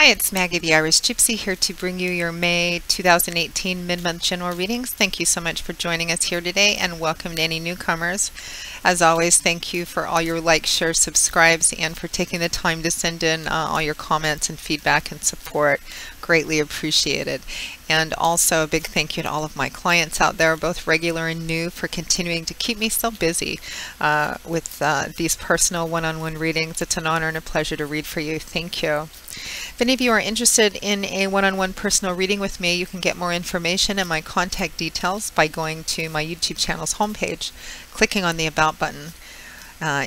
Hi, it's Maggie the Irish Gypsy here to bring you your May 2018 mid-month general readings. Thank you so much for joining us here today and welcome to any newcomers. As always, thank you for all your likes, shares, subscribes, and for taking the time to send in all your comments and feedback and support. Greatly appreciated. And also a big thank you to all of my clients out there, both regular and new, for continuing to keep me so busy with these personal one-on-one readings. It's an honor and a pleasure to read for you. Thank you. If any of you are interested in a one-on-one personal reading with me, you can get more information and my contact details by going to my YouTube channel's homepage, clicking on the About button.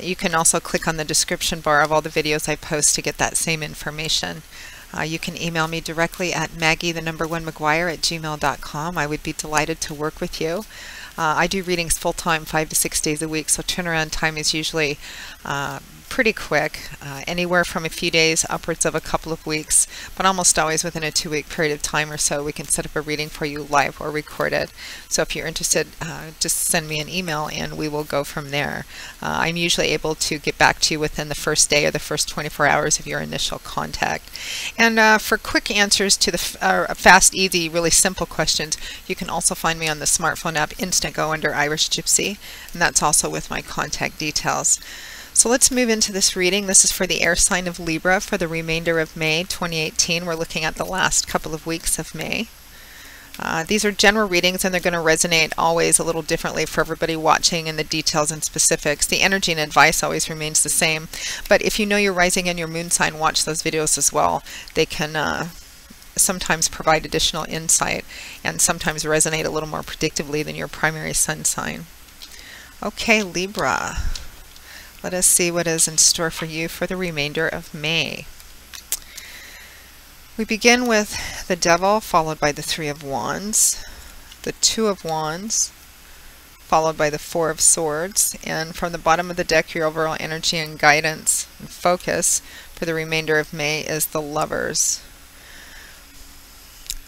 You can also click on the description bar of all the videos I post to get that same information. You can email me directly at maggie1mcguire@gmail.com. I would be delighted to work with you. I do readings full-time, 5 to 6 days a week, so turnaround time is usually pretty quick, anywhere from a few days upwards of a couple of weeks, but almost always within a 2-week period of time or so we can set up a reading for you live or recorded. So if you're interested, just send me an email and we will go from there. I'm usually able to get back to you within the first day or the first 24 hours of your initial contact. And for quick answers to the fast, easy, really simple questions, you can also find me on the smartphone app Instantgo under Irish Gypsy, and that's also with my contact details. So let's move into this reading. This is for the air sign of Libra for the remainder of May 2018. We're looking at the last couple of weeks of May. These are general readings and they're going to resonate always a little differently for everybody watching, and the details and specifics. The energy and advice always remains the same, but if you know your rising and your moon sign, watch those videos as well. They can sometimes provide additional insight and sometimes resonate a little more predictably than your primary sun sign. Okay, Libra. Let us see what is in store for you for the remainder of May. We begin with the Devil, followed by the 3 of Wands, the 2 of Wands, followed by the 4 of Swords, and from the bottom of the deck, your overall energy and guidance and focus for the remainder of May is the Lovers.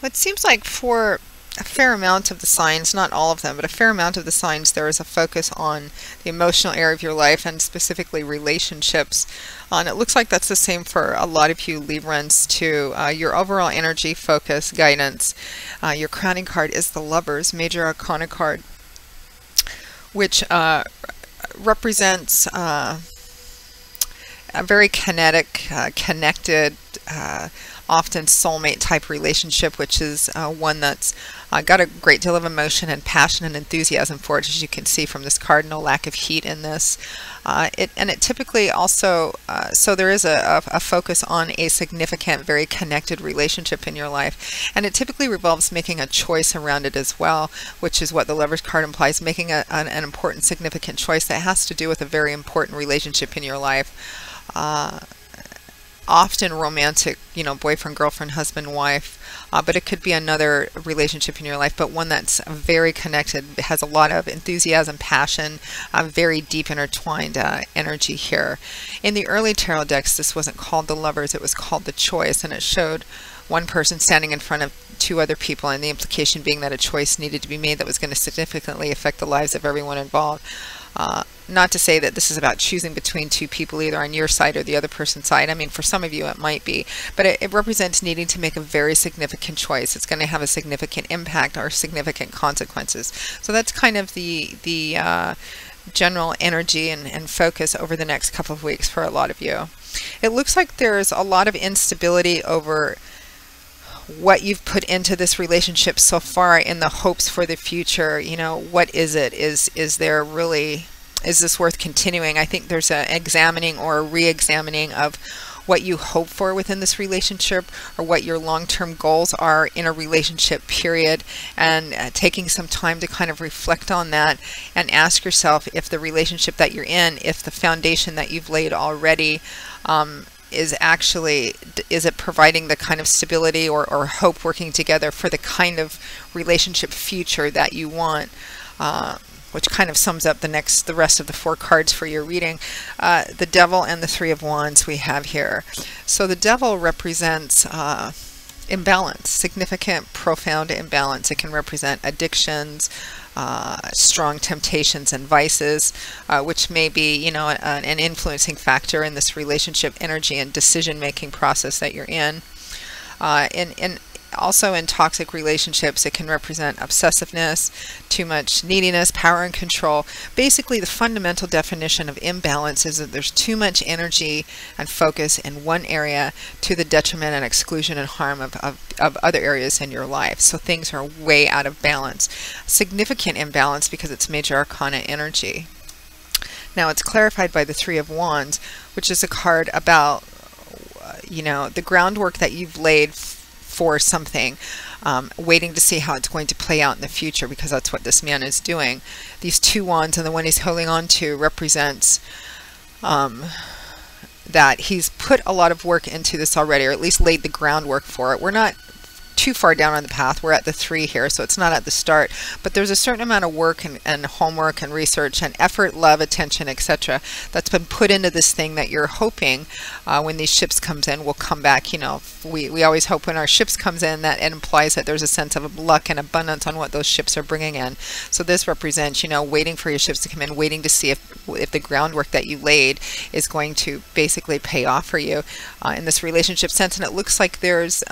It seems like for a fair amount of the signs, not all of them, but a fair amount of the signs, there is a focus on the emotional area of your life and specifically relationships. And it looks like that's the same for a lot of you Librans too. Your overall energy, focus, guidance. Your crowning card is the Lovers, Major Arcana card, which represents a very kinetic, connected, often soulmate type relationship, which is one that's got a great deal of emotion and passion and enthusiasm for it, as you can see from this card. No lack of heat in this. It typically also, so there is a focus on a significant, very connected relationship in your life, and it typically revolves making a choice around it as well, which is what the Lovers card implies, making an important, significant choice that has to do with a very important relationship in your life. Often romantic, you know, boyfriend, girlfriend, husband, wife, but it could be another relationship in your life, but one that's very connected, has a lot of enthusiasm, passion, very deep intertwined energy here. In the early tarot decks, this wasn't called the Lovers, it was called the Choice, and it showed one person standing in front of 2 other people, and the implication being that a choice needed to be made that was going to significantly affect the lives of everyone involved. Not to say that this is about choosing between 2 people, either on your side or the other person's side. I mean, for some of you it might be, but it represents needing to make a very significant choice. It's going to have a significant impact or significant consequences. So that's kind of the general energy and focus over the next couple of weeks for a lot of you. It looks like there's a lot of instability over what you've put into this relationship so far in the hopes for the future. You know, what is it? Is there really, is this worth continuing? I think there's an examining or a re-examining of what you hope for within this relationship, or what your long-term goals are in a relationship period, and taking some time to kind of reflect on that and ask yourself if the relationship that you're in, if the foundation that you've laid already is it providing the kind of stability or hope working together for the kind of relationship future that you want, which kind of sums up the rest of the 4 cards for your reading. The Devil and the 3 of Wands we have here. So the Devil represents imbalance, significant, profound imbalance. It can represent addictions, strong temptations and vices, which may be, you know, an influencing factor in this relationship energy and decision-making process that you're in. In also in toxic relationships, it can represent obsessiveness, too much neediness, power and control. Basically, the fundamental definition of imbalance is that there's too much energy and focus in one area to the detriment and exclusion and harm of other areas in your life. So things are way out of balance. Significant imbalance because it's major arcana energy. Now it's clarified by the Three of Wands, which is a card about the groundwork that you've laid for something, waiting to see how it's going to play out in the future, because that's what this man is doing. These two wands, and the one he's holding on to represents that he's put a lot of work into this already, or at least laid the groundwork for it. We're not too far down on the path. We're at the 3 here, so it's not at the start, but there's a certain amount of work and homework and research and effort, love, attention, etc. that's been put into this thing that you're hoping when these ships comes in will come back. We always hope when our ships comes in that it implies that there's a sense of luck and abundance on what those ships are bringing in. So this represents waiting for your ships to come in, waiting to see if the groundwork that you laid is going to basically pay off for you in this relationship sense. And it looks like there's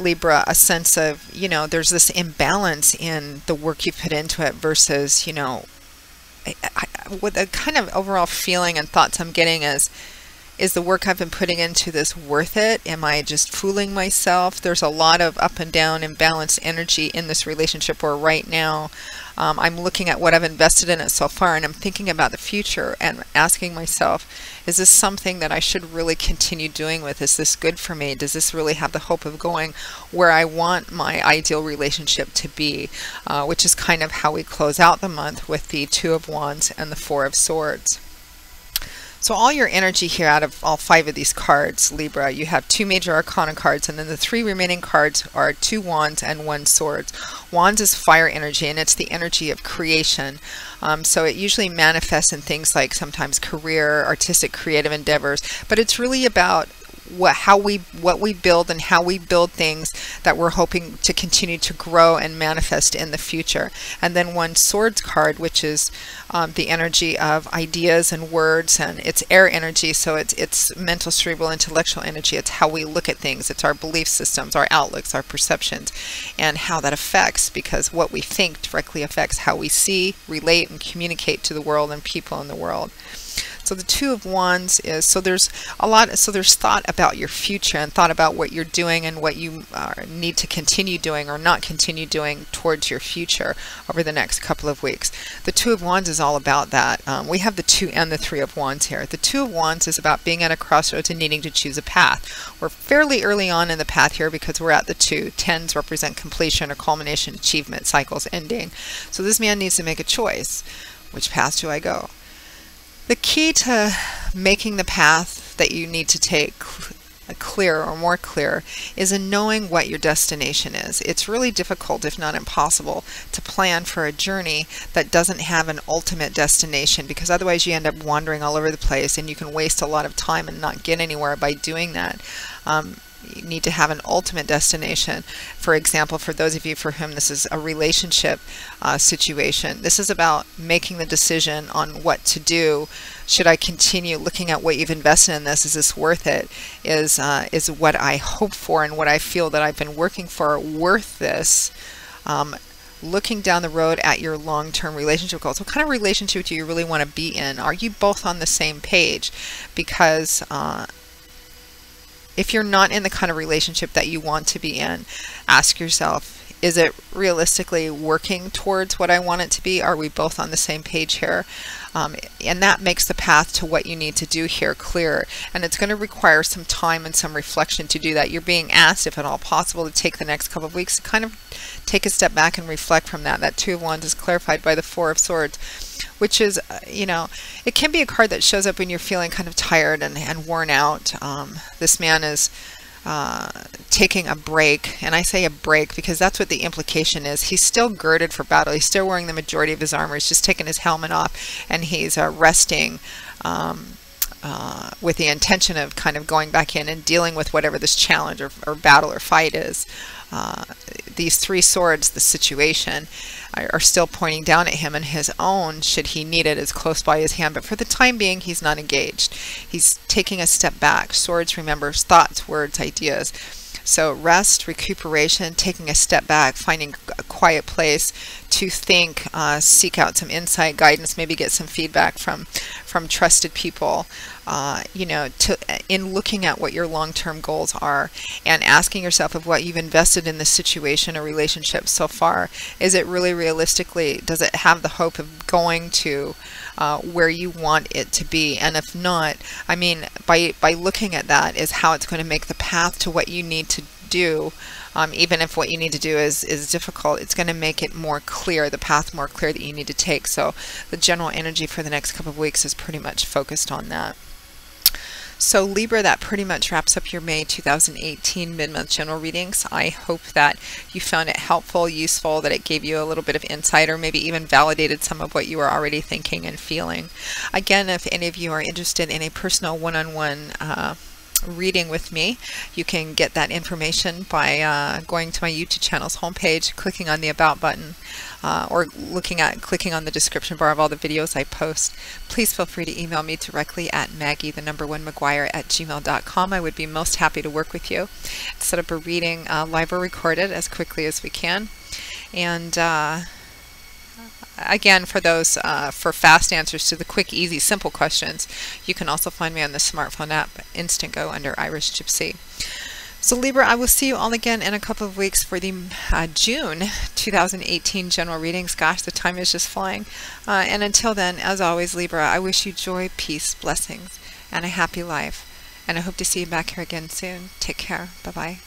Libra, a sense of, there's this imbalance in the work you put into it versus, what the kind of overall feeling and thoughts I'm getting is the work I've been putting into this worth it? Am I just fooling myself? There's a lot of up and down imbalanced energy in this relationship where right now I'm looking at what I've invested in it so far, and I'm thinking about the future and asking myself, is this something that I should really continue doing with? Is this good for me? Does this really have the hope of going where I want my ideal relationship to be? Which is kind of how we close out the month with the Two of Wands and the Four of Swords. So all your energy here out of all 5 of these cards, Libra, you have 2 major arcana cards, and then the 3 remaining cards are 2 wands and 1 swords. Wands is fire energy, and it's the energy of creation. So it usually manifests in things like sometimes career, artistic, creative endeavors, but it's really about what we build and how we build things that we're hoping to continue to grow and manifest in the future. And then 1 swords card, which is the energy of ideas and words, and it's air energy, so it's mental, cerebral, intellectual energy. It's how we look at things. It's our belief systems, our outlooks, our perceptions, and how that affects, because what we think directly affects how we see, relate, and communicate to the world and people in the world. So the Two of Wands is, so there's thought about your future and thought about what you're doing and what you need to continue doing or not continue doing towards your future over the next couple of weeks. The Two of Wands is all about that. We have the 2 and the 3 of Wands here. The Two of Wands is about being at a crossroads and needing to choose a path. We're fairly early on in the path here because we're at the 2. 10s represent completion or culmination, achievement, cycles ending. So this man needs to make a choice. Which path do I go? The key to making the path that you need to take clear or more clear is in knowing what your destination is. It's really difficult, if not impossible, to plan for a journey that doesn't have an ultimate destination, because otherwise you end up wandering all over the place and you can waste a lot of time and not get anywhere by doing that. You need to have an ultimate destination. For example, for those of you for whom this is a relationship situation, this is about making the decision on what to do. Should I continue looking at what you've invested in this? Is this worth it? Is what I hope for and what I feel that I've been working for worth this? Looking down the road at your long-term relationship goals. What kind of relationship do you really want to be in? Are you both on the same page? Because if you're not in the kind of relationship that you want to be in, ask yourself, is it realistically working towards what I want it to be? Are we both on the same page here? And that makes the path to what you need to do here clearer. And it's going to require some time and some reflection to do that. You're being asked, if at all possible, to take the next couple of weeks to kind of take a step back and reflect from that. That Two of Wands is clarified by the Four of Swords, which is, it can be a card that shows up when you're feeling kind of tired and worn out. This man is taking a break, and I say a break because that's what the implication is. He's still girded for battle. He's still wearing the majority of his armor. He's just taken his helmet off, and he's resting with the intention of kind of going back in and dealing with whatever this challenge or battle or fight is. these three swords, the situation, are still pointing down at him, and his own, should he need it, is close by his hand. But for the time being, he's not engaged. He's taking a step back. Swords remembers thoughts, words, ideas. So rest, recuperation, taking a step back, finding a quiet place to think, seek out some insight, guidance, maybe get some feedback from trusted people, in looking at what your long-term goals are and asking yourself of what you've invested in this situation or relationship so far. Is it really realistically, does it have the hope of going to where you want it to be? And if not, I mean, by looking at that is how it's going to make the path to what you need to do. Even if what you need to do is difficult, it's going to make it more clear, the path more clear that you need to take. So the general energy for the next couple of weeks is pretty much focused on that. So Libra, that pretty much wraps up your May 2018 mid-month general readings. I hope that you found it helpful, useful, that it gave you a little bit of insight, or maybe even validated some of what you were already thinking and feeling. Again, if any of you are interested in a personal one-on-one reading with me, you can get that information by going to my YouTube channel's homepage, clicking on the About button, or clicking on the description bar of all the videos I post. Please feel free to email me directly at Maggie1McGuire@gmail.com. I would be most happy to work with you, set up a reading, live or recorded, as quickly as we can. And again, for those for fast answers to the quick, easy, simple questions, you can also find me on the smartphone app Instantgo under Irish Gypsy. So Libra, I will see you all again in a couple of weeks for the June 2018 general readings. Gosh, the time is just flying. And until then, as always, Libra, I wish you joy, peace, blessings, and a happy life. And I hope to see you back here again soon. Take care. Bye-bye.